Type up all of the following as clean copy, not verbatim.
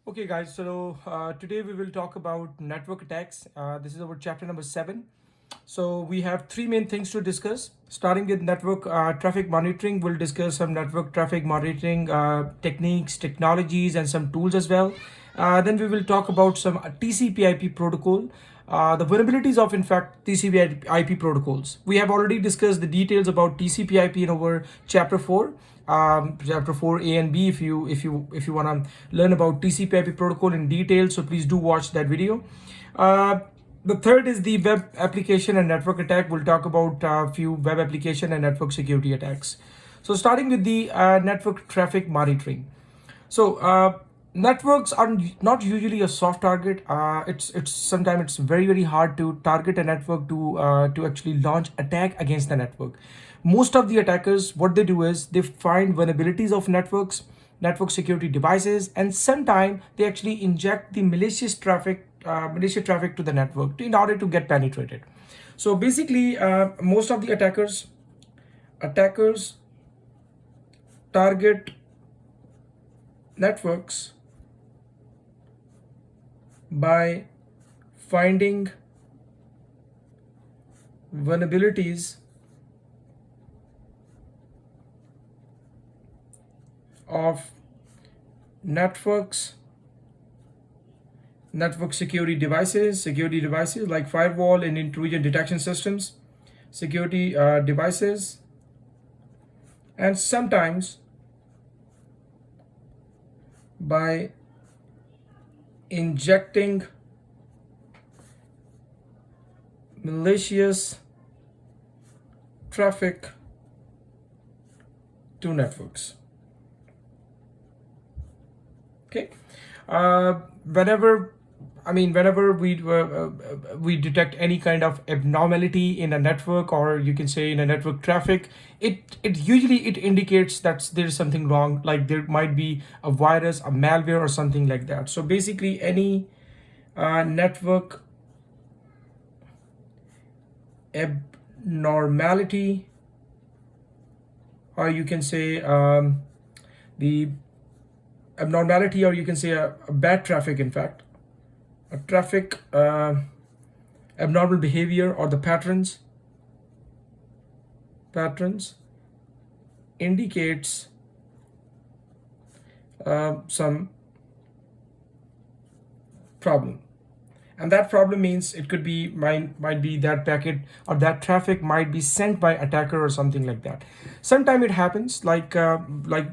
Okay, guys, so today we will talk about network attacks. This is our chapter number 7. So we have three main things to discuss. Starting with network traffic monitoring, we'll discuss some network traffic monitoring techniques, technologies, and some tools as well. Then we will talk about some TCP/IP protocol, the vulnerabilities of, in fact, TCP/IP protocols. We have already discussed the details about TCP/IP in our chapter 4. Chapter 4 A and B, if you want to learn about TCP/IP protocol in detail, so please do watch that video. The third is the web application and network attack. We'll talk about a few web application and network security attacks. So starting with the network traffic monitoring. So networks are not usually a soft target. It's sometimes it's very hard to target a network to actually launch attack against the network. Most of the attackers, what they do is they find vulnerabilities of networks, network security devices, and sometimes they actually inject the malicious traffic to the network in order to get penetrated. So basically, most of the attackers target networks by finding vulnerabilities of network security devices like firewall and intrusion detection systems, security devices, and sometimes by injecting malicious traffic to networks. Okay, whenever we detect any kind of abnormality in a network, or you can say in a network traffic, it usually indicates that there is something wrong, like there might be a virus, a malware, or something like that. So basically, any network abnormality, or you can say the abnormality, or you can say a bad traffic, in fact, a traffic abnormal behavior, or the patterns indicates some problem. And that problem means it could be might be that packet or that traffic might be sent by attacker or something like that. Sometimes it happens like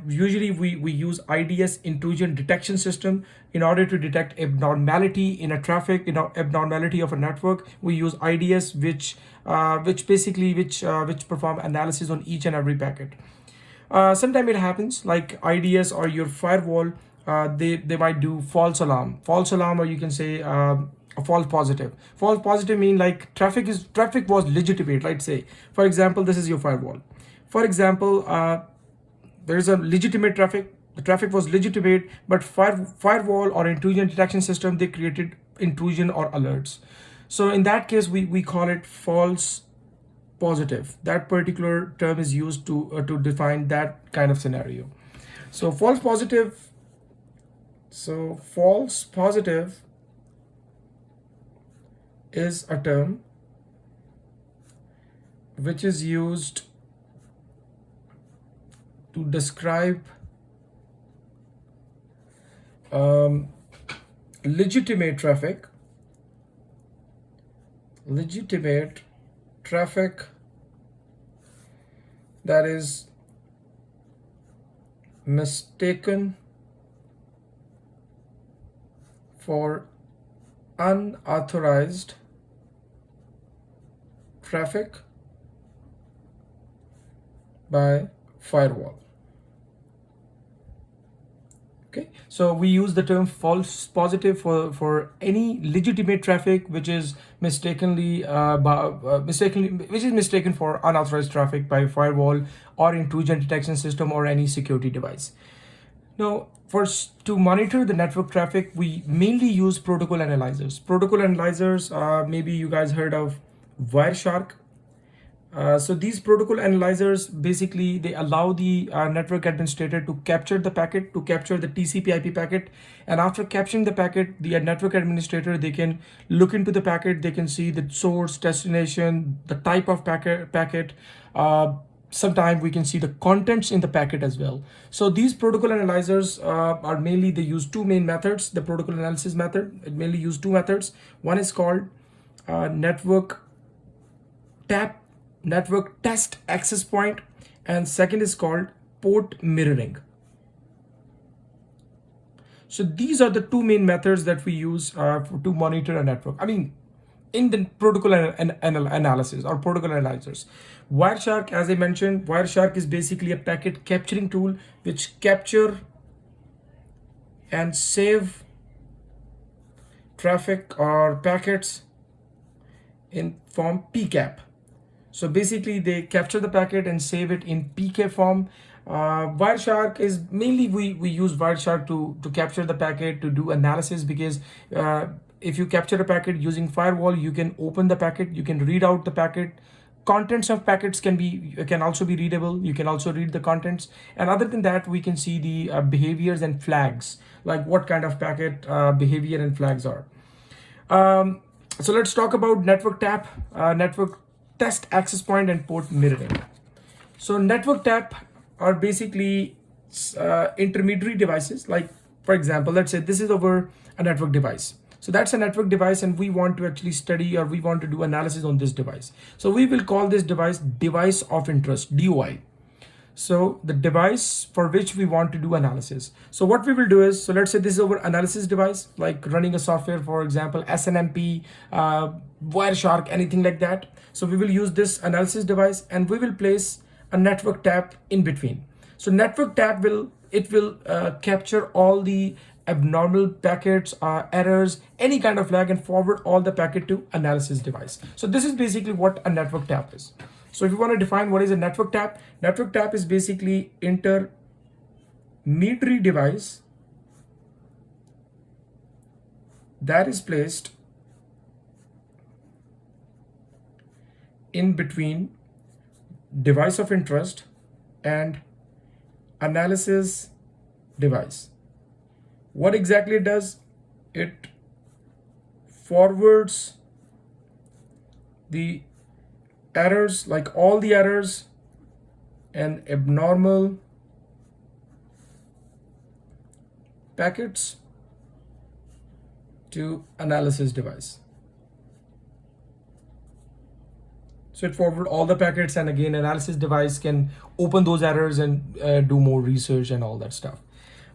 usually we use IDS, intrusion detection system, in order to detect abnormality in a traffic, abnormality of a network. We use IDS, which perform analysis on each and every packet. Sometimes it happens like IDS or your firewall, they might do false alarm, or you can say a false positive. False positive mean like traffic was legitimate. Let's say, for example, this is your firewall. For example, there is a legitimate traffic. The traffic was legitimate, but firewall or intrusion detection system, they created intrusion or alerts. So in that case, we call it false positive. That particular term is used to define that kind of scenario. So false positive is a term which is used to describe legitimate traffic that is mistaken for unauthorized traffic by firewall. Okay, so we use the term false positive for any legitimate traffic which is mistaken for unauthorized traffic by firewall or intrusion detection system or any security device. Now, to monitor the network traffic, we mainly use protocol analyzers. Maybe you guys heard of Wireshark. So these protocol analyzers, basically they allow the network administrator to capture the packet, to capture the TCP IP packet. And after capturing the packet, the network administrator, they can look into the packet, they can see the source, destination, the type of packet. Sometimes we can see the contents in the packet as well. So these protocol analyzers are mainly, they use two main methods. The protocol analysis method, it mainly use two methods. One is called network test access point, and second is called port mirroring. So these are the two main methods that we use to monitor a network. I mean, in the protocol analysis or protocol analyzers. Wireshark, as I mentioned, Wireshark is basically a packet capturing tool which capture and save traffic or packets in form PCAP. So basically they capture the packet and save it in PK form. Wireshark is mainly, we use Wireshark to capture the packet, to do analysis, because if you capture a packet using firewall, you can open the packet, you can read out the packet. Contents of packets can also be readable. You can also read the contents. And other than that, we can see the behaviors and flags, like what kind of packet behavior and flags are. So let's talk about network tap, network test access point, and port mirroring. So network tap are basically intermediary devices. Like, for example, let's say this is over a network device. So that's a network device, and we want to actually study, or we want to do analysis on this device. So we will call this device of interest, DOI. So the device for which we want to do analysis. So what we will do is, so let's say this is our analysis device, like running a software, for example, Snmp, Wireshark, anything like that. So we will use this analysis device, and we will place a network tap in between. So network tap will capture all the abnormal packets, errors, any kind of flag, and forward all the packet to analysis device. So this is basically what a network tap is. So if you want to define what is a network tap is basically intermediary device that is placed in between device of interest and analysis device. What exactly it does? It forwards the errors, like all the errors and abnormal packets, to analysis device. So it forward all the packets, and again, analysis device can open those errors and do more research and all that stuff.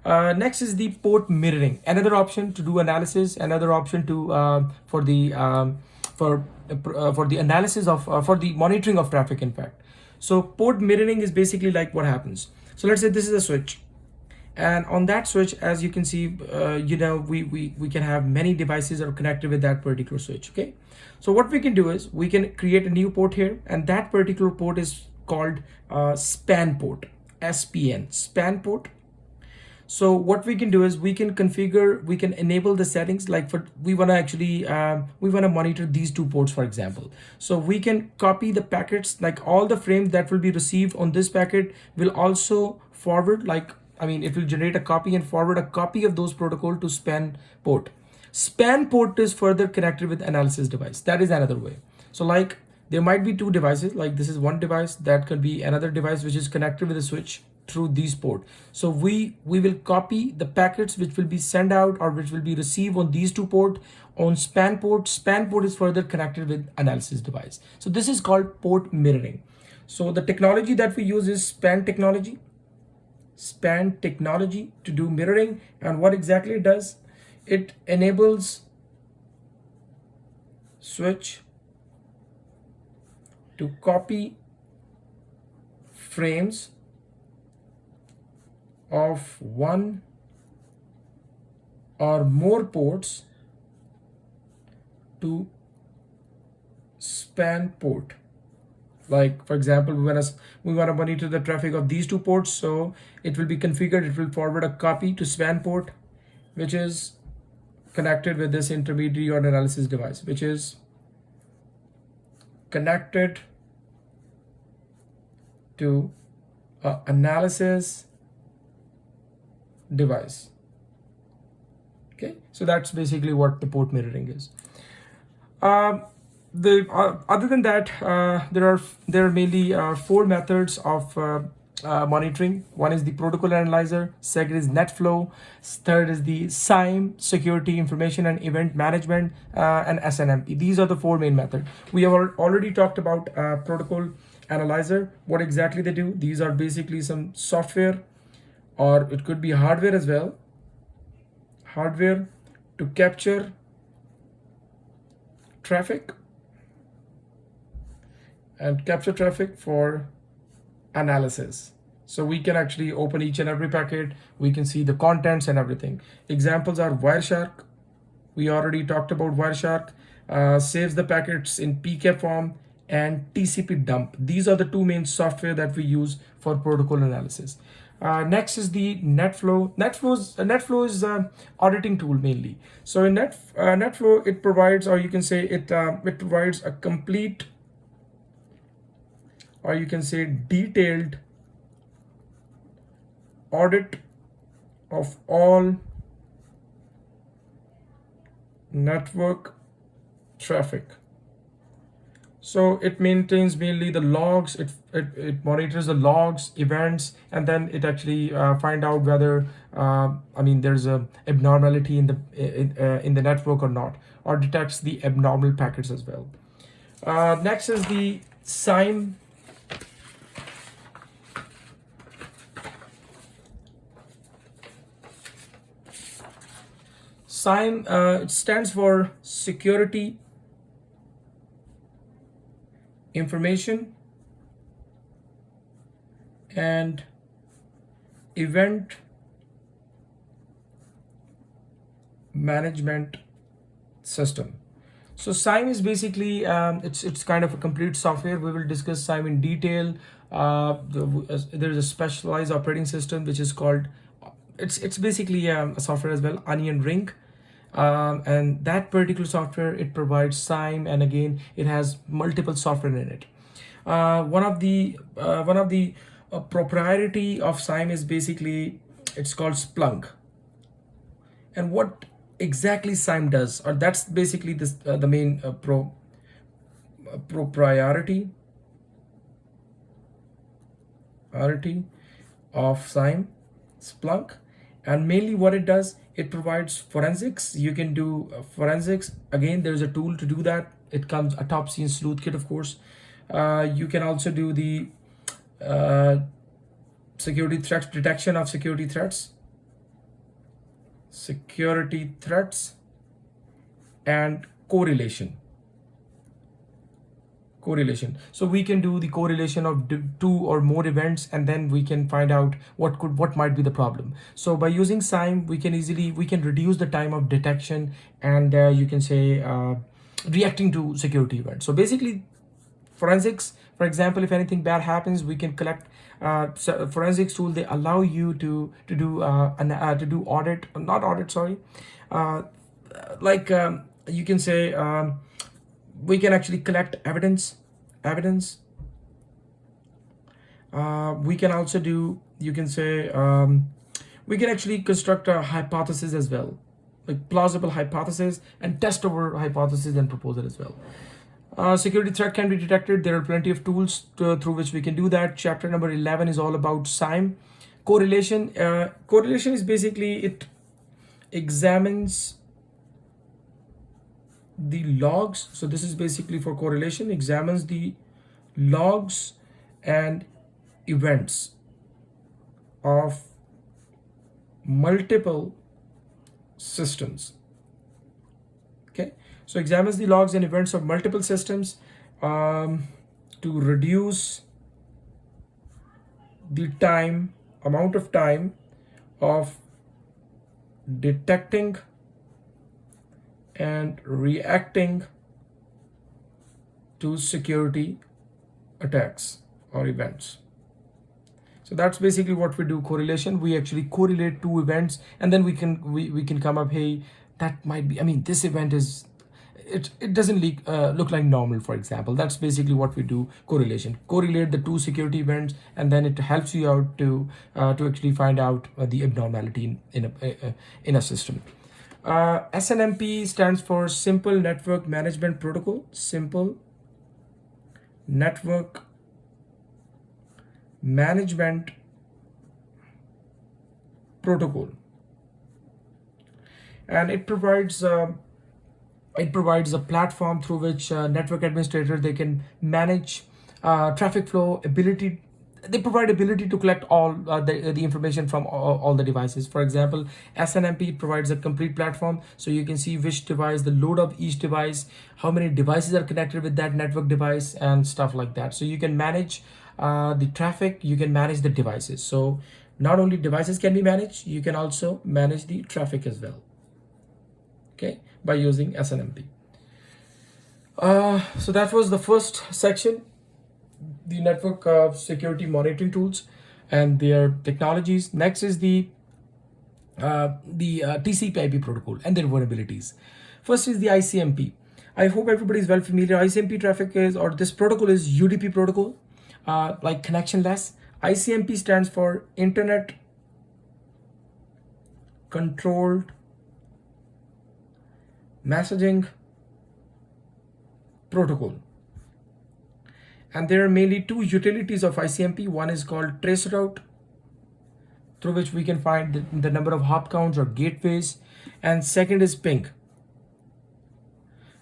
Next is the port mirroring, another option to do analysis, another option to for the analysis of for the monitoring of traffic, in fact. So port mirroring is basically like what happens. So let's say this is a switch, and on that switch, as you can see, we can have many devices that are connected with that particular switch. Okay, so what we can do is we can create a new port here, and that particular port is called span port, SPN, span port. So what we can do is we can configure, we can enable the settings, like for we want to actually we want to monitor these two ports, for example. So we can copy the packets, like all the frames that will be received on this packet will also forward, like, I mean, it will generate a copy and forward a copy of those protocol to span port. Span port is further connected with analysis device. That is another way. So like there might be two devices, like this is one device, that could be another device which is connected with a switch through these port. So we will copy the packets which will be sent out or which will be received on these two port on span port. Span port is further connected with analysis device. So this is called port mirroring. So the technology that we use is span technology to do mirroring. And what exactly it does, it enables switch to copy frames of one or more ports to span port. Like for example, we want to monitor the traffic of these two ports, so it will be configured, it will forward a copy to span port which is connected with this intermediary or analysis device, which is connected to analysis device. Okay, so that's basically what the port mirroring is. Other than that, there are mainly four methods of monitoring. One is the protocol analyzer, second is NetFlow, third is the SIEM, security information and event management, and Snmp. These are the four main methods. We have already talked about protocol analyzer. What exactly they do? These are basically some software, or it could be hardware as well. Hardware to capture traffic and capture traffic for analysis. So we can actually open each and every packet. We can see the contents and everything. Examples are Wireshark. We already talked about Wireshark. Saves the packets in PK form, and TCP dump. These are the two main software that we use for protocol analysis. Next is the NetFlow. NetFlow is an auditing tool mainly. So in NetFlow, it provides, or you can say it provides a complete, or you can say detailed audit of all network traffic. So it maintains mainly the logs, it monitors the logs, events, and then it actually find out whether there's a abnormality in the network or not, or detects the abnormal packets as well. Next is the SIEM. SIEM, it stands for Security Information and Event Management System. So SIEM is basically it's kind of a complete software. We will discuss SIEM in detail. There is a specialized operating system which is called, it's basically a software as well, Onion Ring. And that particular software, it provides SIEM, and again it has multiple software in it. One of the propriety of SIEM is basically, it's called Splunk. And what exactly SIEM does, or that's basically this the main propriety of SIEM, Splunk. And mainly what it does, it provides forensics. You can do forensics. Again, there's a tool to do that. It comes a Autopsy and Sleuth Kit, of course. You can also do the security threats, detection of security threats, and correlation. So we can do the correlation of two or more events, and then we can find out what might be the problem. So by using SIEM, we can reduce the time of detection and you can say reacting to security events. So basically, forensics, for example, if anything bad happens, we can collect forensics tool. They allow you to do audit, not audit, sorry, you can say we can actually collect evidence. We can also do, you can say, we can actually construct a hypothesis as well, like plausible hypothesis, and test over hypothesis and propose it as well. Security threat can be detected. There are plenty of tools through which we can do that. Chapter number 11 is all about SIEM. Correlation. Correlation is basically, it examines the logs. So this is basically for correlation, examines the logs and events of multiple systems. Okay, so examines the logs and events of multiple systems to reduce the amount of time of detecting and reacting to security attacks or events. So that's basically what we do. Correlation, we actually correlate two events, and then we can come up, hey, that might be, this event is, it doesn't look like normal, for example. That's basically what we do: correlate the two security events, and then it helps you out to actually find out the abnormality in a system. SNMP stands for Simple Network Management Protocol. Simple Network Management Protocol, and it provides a platform through which network administrators, they can manage traffic flow, they provide ability to collect all the information from all the devices. For example, SNMP provides a complete platform, so you can see which device, the load of each device, how many devices are connected with that network device, and stuff like that. So you can manage the traffic, you can manage the devices. So not only devices can be managed, you can also manage the traffic as well, okay, by using SNMP. So that was the first section, the network security monitoring tools and their technologies. Next is the TCP/IP protocol and their vulnerabilities. First is the Icmp. I hope everybody is well familiar. Icmp traffic is, or this protocol is UDP protocol, like connectionless. Icmp stands for Internet Controlled Messaging Protocol. And there are mainly two utilities of Icmp. One is called traceroute, through which we can find the number of hop counts or gateways. And second is ping.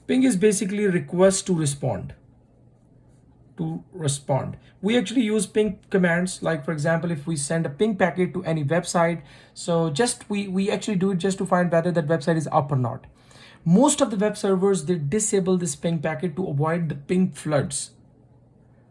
Ping is basically request to respond. We actually use ping commands, like for example, if we send a ping packet to any website, so we actually do it just to find whether that website is up or not. Most of the web servers, they disable this ping packet to avoid the ping floods.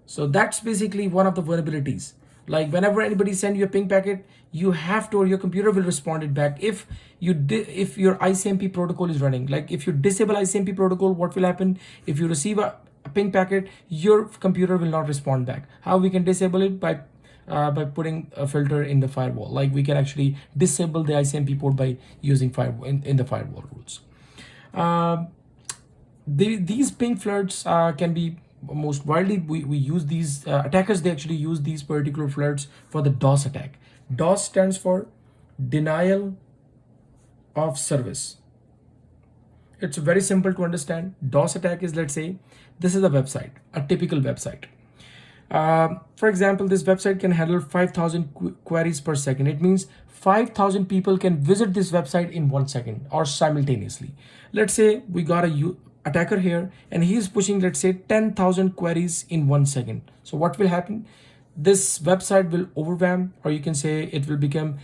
So that's basically one of the vulnerabilities. Like whenever anybody send you a ping packet, you have to, or your computer will respond it back. If your Icmp protocol is running, like if you disable Icmp protocol, what will happen? If you receive a ping packet, your computer will not respond back. How we can disable it? By putting a filter in the firewall. Like we can actually disable the Icmp port by using firewall in the firewall rules. These ping floods can be most widely, we use these attackers, they actually use these particular floods for the DOS attack. DOS stands for Denial of Service. It's very simple to understand. DOS attack is, let's say this is a website, a typical website. For example, this website can handle 5,000 queries per second. It means 5,000 people can visit this website in 1 second or simultaneously. Let's say we got a attacker here and he is pushing, let's say 10,000 queries in 1 second. So what will happen? This website will overwhelm, or you can say it will become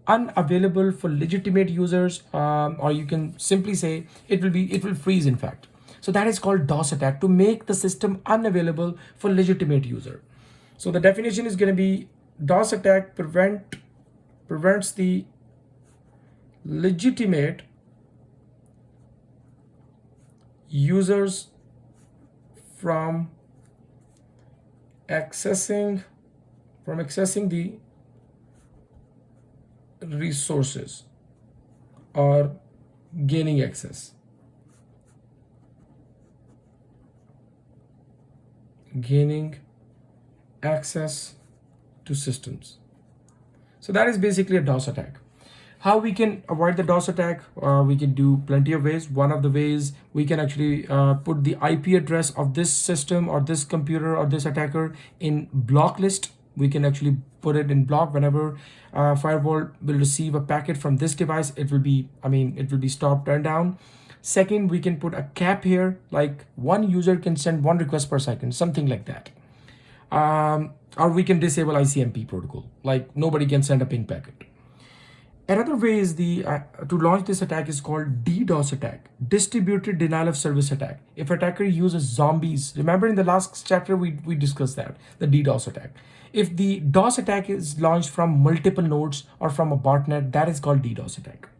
unavailable for legitimate users, or you can simply say it will freeze, in fact. So that is called DOS attack, to make the system unavailable for legitimate user. So the definition is going to be DOS attack prevents the legitimate users from accessing the resources or gaining access. Gaining access to systems. So that is basically a DOS attack. How we can avoid the DOS attack? We can do plenty of ways. One of the ways, we can actually put the IP address of this system or this computer or this attacker in block list. We can actually put it in block. Whenever firewall will receive a packet from this device, it will be stopped, turned down. Second, we can put a cap here, like one user can send 1 request per second, something like that. Or we can disable Icmp protocol, like nobody can send a ping packet. Another way is to launch this attack is called DDoS attack, distributed denial of service attack. If attacker uses zombies, remember in the last chapter we discussed that, the DDoS attack. If the DOS attack is launched from multiple nodes or from a botnet, that is called DDoS attack.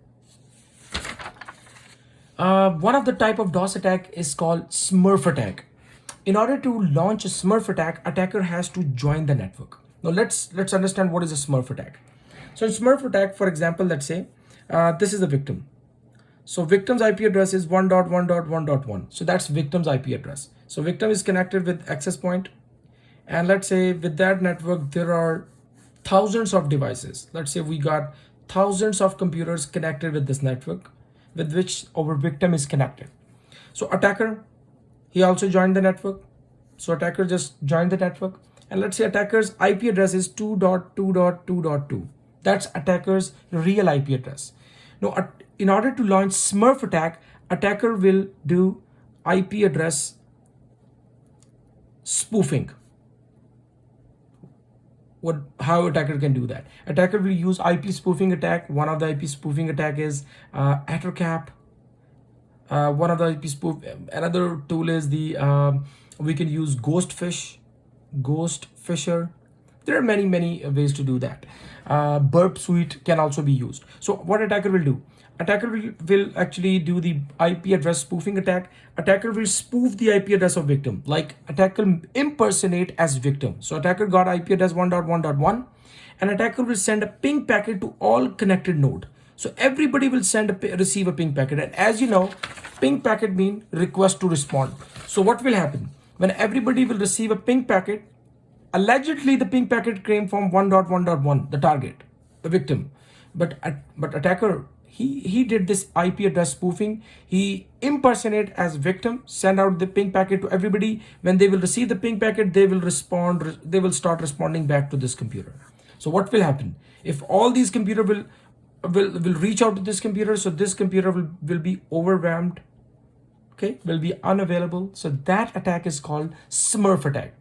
One of the type of DOS attack is called Smurf attack. In order to launch a Smurf attack, attacker has to join the network. Now let's understand what is a Smurf attack. So in Smurf attack, for example, let's say this is the victim. So victim's IP address is 1.1.1.1. So that's victim's IP address. So victim is connected with access point. And let's say with that network, there are thousands of devices. Let's say we got thousands of computers connected with this network with which our victim is connected. So attacker, he also joined the network. So attacker just joined the network. And let's say attacker's IP address is 2.2.2.2. That's attacker's real IP address. Now, in order to launch Smurf attack, attacker will do IP address spoofing. How attacker can do that? Attacker will use IP spoofing attack. One of the IP spoofing attack is Addercap. One of the IP spoof. Another tool is the we can use Ghostfisher. There are many ways to do that. Burp Suite can also be used. So what attacker will do? Attacker will actually do the IP address spoofing attack. Attacker will spoof the IP address of victim, like attacker impersonate as victim. So attacker got IP address 1.1.1 and attacker will send a ping packet to all connected node. So everybody will receive a ping packet. And as you know, ping packet means request to respond. So what will happen? When everybody will receive a ping packet, allegedly the ping packet came from 1.1.1, the target, the victim. But attacker, he did this IP address spoofing. He impersonate as victim, send out the ping packet to everybody. When they will receive the ping packet, they will respond. They will start responding back to this computer. So what will happen? If all these computer will reach out to this computer, so this computer will be overwhelmed, okay, will be unavailable. So that attack is called Smurf attack.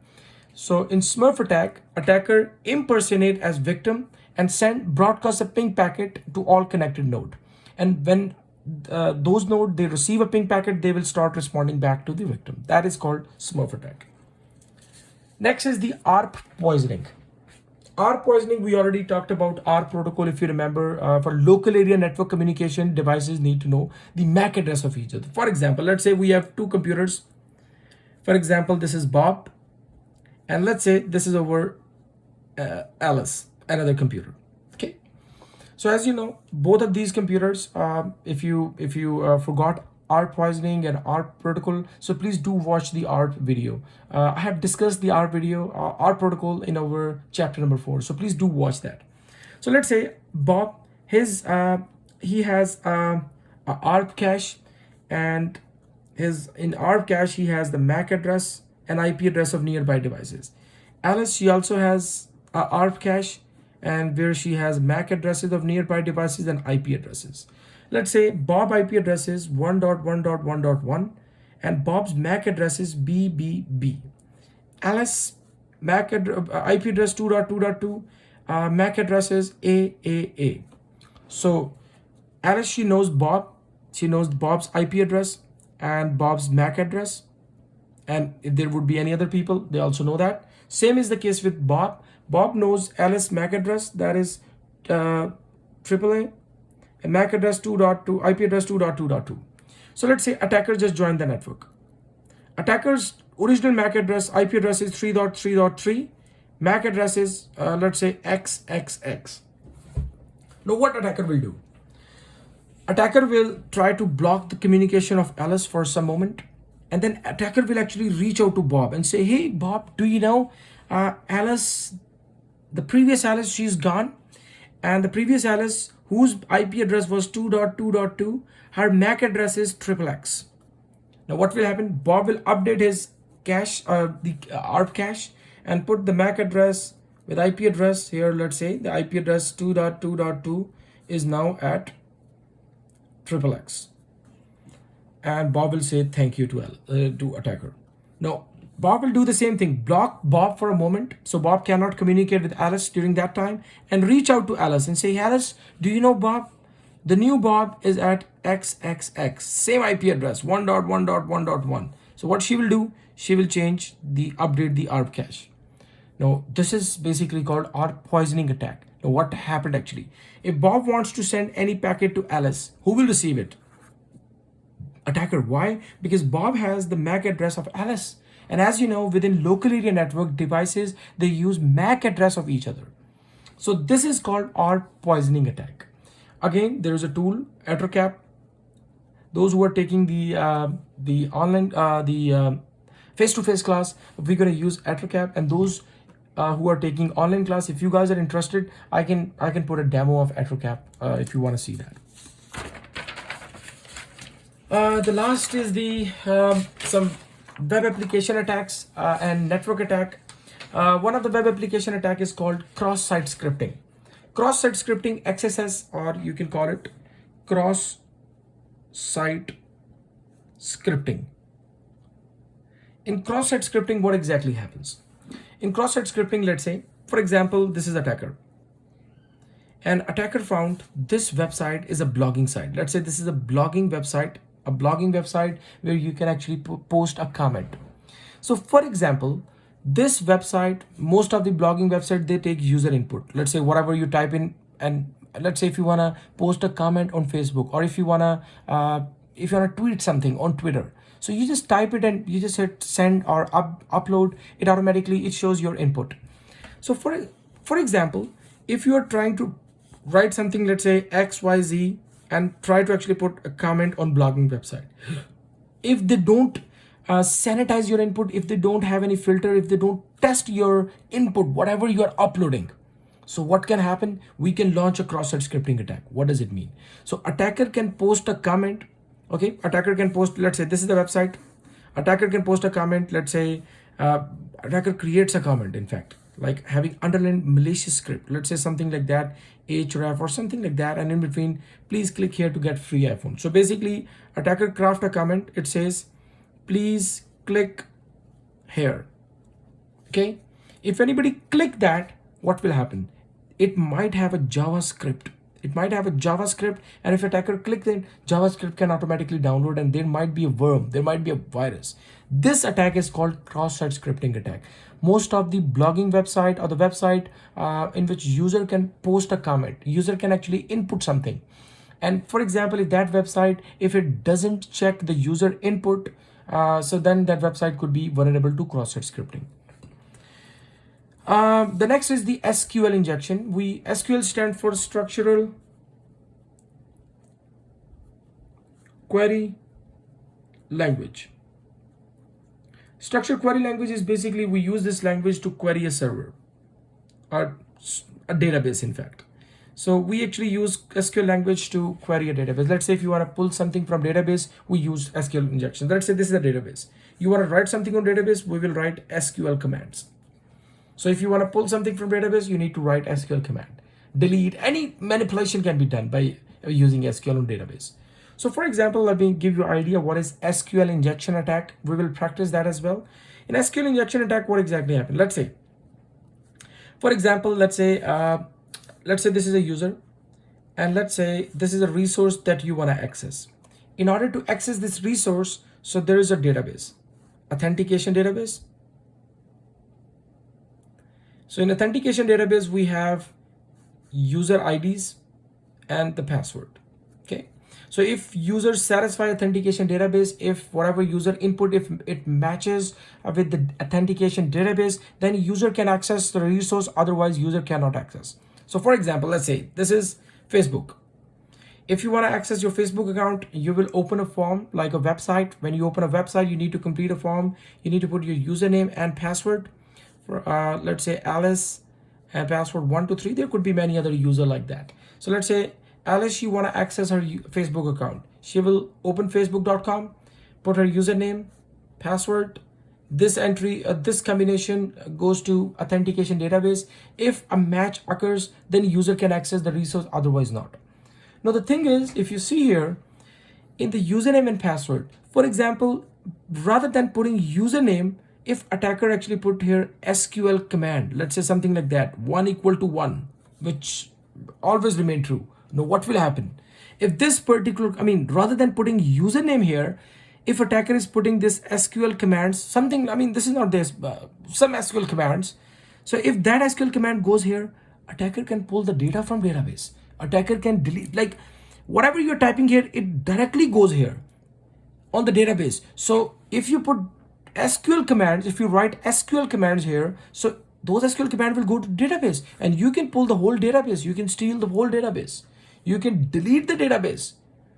So in Smurf attack, attacker impersonate as victim and broadcast a ping packet to all connected node. And when those node, they receive a ping packet, they will start responding back to the victim. That is called Smurf attack. Next is the Arp Poisoning. Arp Poisoning, we already talked about Arp protocol. If you remember, for local area network communication, devices need to know the MAC address of each other. For example, let's say we have two computers. For example, this is Bob. And let's say this is over Alice, another computer. Okay. So as you know, both of these computers, if you forgot Arp Poisoning and Arp protocol, so please do watch the Arp video. I have discussed the Arp video, Arp protocol in our chapter number 4. So please do watch that. So let's say Bob, he has a Arp cache, and in Arp cache he has the MAC address and IP address of nearby devices. Alice, she also has a Arp cache, and where she has MAC addresses of nearby devices and IP addresses. Let's say Bob IP address is 1.1.1.1 and Bob's MAC address is BBB. Alice IP address 2.2.2, MAC address is AAA. So Alice, she knows Bob's IP address and Bob's MAC address. And if there would be any other people, they also know that. Same is the case with Bob. Bob knows Alice MAC address, that is AAA, and MAC address 2.2, IP address 2.2.2. So let's say attacker just joined the network. Attacker's original MAC address, IP address is 3.3.3. MAC address is, let's say, XXX. Now what attacker will do? Attacker will try to block the communication of Alice for some moment. And then attacker will actually reach out to Bob and say, hey, Bob, do you know Alice, the previous Alice, she's gone. And the previous Alice, whose IP address was 2.2.2, her MAC address is XXX. Now what will happen? Bob will update his cache, the Arp cache, and put the MAC address with IP address here. Let's say the IP address 2.2.2 is now at XXX. And Bob will say thank you to attacker. Now, Bob will do the same thing, block Bob for a moment, so Bob cannot communicate with Alice during that time, and reach out to Alice and say, Alice, do you know Bob? The new Bob is at XXX, same IP address, 1.1.1.1. So what she will do, she will update the Arp cache. Now, this is basically called Arp Poisoning attack. Now, what happened actually? If Bob wants to send any packet to Alice, who will receive it? Attacker. Why? Because Bob has the MAC address of Alice. And as you know, within local area network devices, they use MAC address of each other. So this is called Arp Poisoning attack. Again, there is a tool, Addercap. those who are taking the online face-to-face class, we're going to use AddressCap, and those who are taking online class, if you guys are interested, I can put a demo of AddressCap if you want to see that. The last is the some web application attacks and network attack. One of the web application attack is called cross-site scripting. Cross-site scripting, XSS, or you can call it cross-site scripting. In cross-site scripting, what exactly happens? In cross-site scripting, let's say, for example, this is attacker. And attacker found this website is a blogging site. Let's say this is a blogging website where you can actually post a comment. So for example, this website, most of the blogging website, they take user input. Let's say whatever you type in, and let's say if you want to post a comment on Facebook, or if you want to tweet something on Twitter, so you just type it and you just hit send or upload, it automatically it shows your input. So for example, if you are trying to write something, let's say XYZ, and try to actually put a comment on blogging website, if they don't sanitize your input, if they don't have any filter, if they don't test your input, whatever you are uploading, so what can happen? We can launch a cross-site scripting attack. What does it mean? So attacker can post a comment. Okay, attacker can post, let's say this is the website. Attacker can post a comment. Let's say attacker creates a comment, in fact, like having underlined malicious script, let's say something like that, href or something like that, and in between, please click here to get free iPhone. So basically, attacker craft a comment. It says, please click here. Okay, if anybody click that, what will happen? It might have a JavaScript. And if attacker clicks it, JavaScript can automatically download, and there might be a worm, there might be a virus. This attack is called cross-site scripting attack. Most of the blogging website, or the website in which user can post a comment, user can actually input something. And for example, if that website, if it doesn't check the user input, so then that website could be vulnerable to cross-site scripting. The next is the SQL injection. SQL stands for Structural Query Language. Structured query language is basically, we use this language to query a server or a database, in fact. So we actually use SQL language to query a database. Let's say if you want to pull something from database, we use SQL injection. Let's say this is a database. You want to write something on database, we will write SQL commands. So if you want to pull something from database, you need to write SQL command. Delete, any manipulation can be done by using SQL on database. So for example, let me give you an idea what is SQL injection attack. We will practice that as well. In SQL injection attack, what exactly happened? Let's say, for example, let's say this is a user, and let's say this is a resource that you want to access. In order to access this resource, so there is a database, authentication database. So in authentication database, we have user IDs and the password. Okay. So if users satisfy authentication database, if whatever user input, if it matches with the authentication database, then user can access the resource, otherwise user cannot access. So for example, let's say this is Facebook. If you want to access your Facebook account, you will open a form like a website. When you open a website, you need to complete a form. You need to put your username and password. For let's say Alice and password 123. There could be many other user like that. So let's say Alice, she want to access her Facebook account. She will open facebook.com, put her username, password. This entry, this combination goes to authentication database. If a match occurs, then user can access the resource, otherwise not. Now the thing is, if you see here in the username and password, for example, rather than putting username, if attacker actually put here SQL command, let's say something like that, 1 equal to 1, which always remain true. Now what will happen? If this particular, rather than putting username here, if attacker is putting this SQL commands, something, this is not this, some SQL commands. So if that SQL command goes here, attacker can pull the data from database. Attacker can delete, like whatever you're typing here, it directly goes here on the database. So if you put SQL commands, if you write SQL commands here, so those SQL commands will go to database, and you can pull the whole database. You can steal the whole database. You can delete the database.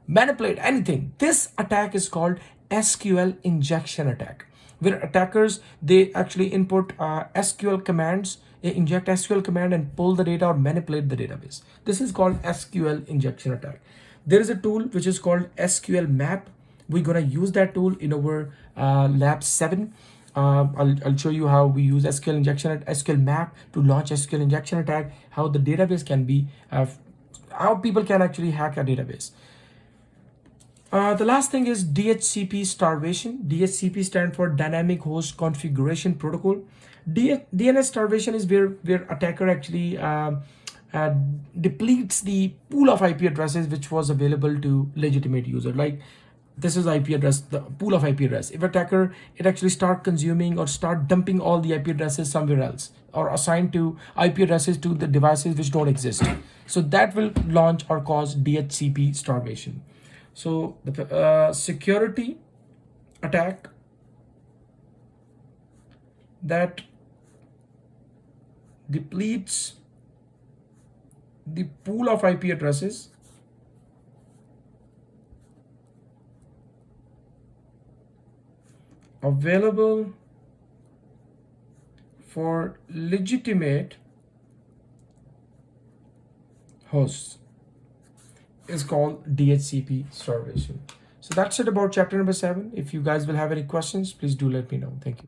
manipulate anything. This attack is called SQL Injection Attack, where attackers, they actually input SQL commands, inject SQL command and pull the data or manipulate the database. This is called SQL Injection Attack. There is a tool which is called SQL Map. We're gonna use that tool in our lab 7. I'll show you how we use SQL Map to launch SQL Injection Attack, how the database can be, how people can actually hack a database. The last thing is DHCP Starvation. DHCP stands for Dynamic Host Configuration Protocol. DNS starvation is where attacker actually depletes the pool of IP addresses which was available to legitimate user. Like this is IP address, the pool of IP address. If attacker, it actually start consuming or start dumping all the IP addresses somewhere else or assign to IP addresses to the devices which don't exist. So that will launch or cause DHCP starvation. So the security attack that depletes the pool of IP addresses available for legitimate hosts is called DHCP starvation. So that's it about chapter number 7. If you guys will have any questions, please do let me know. Thank you.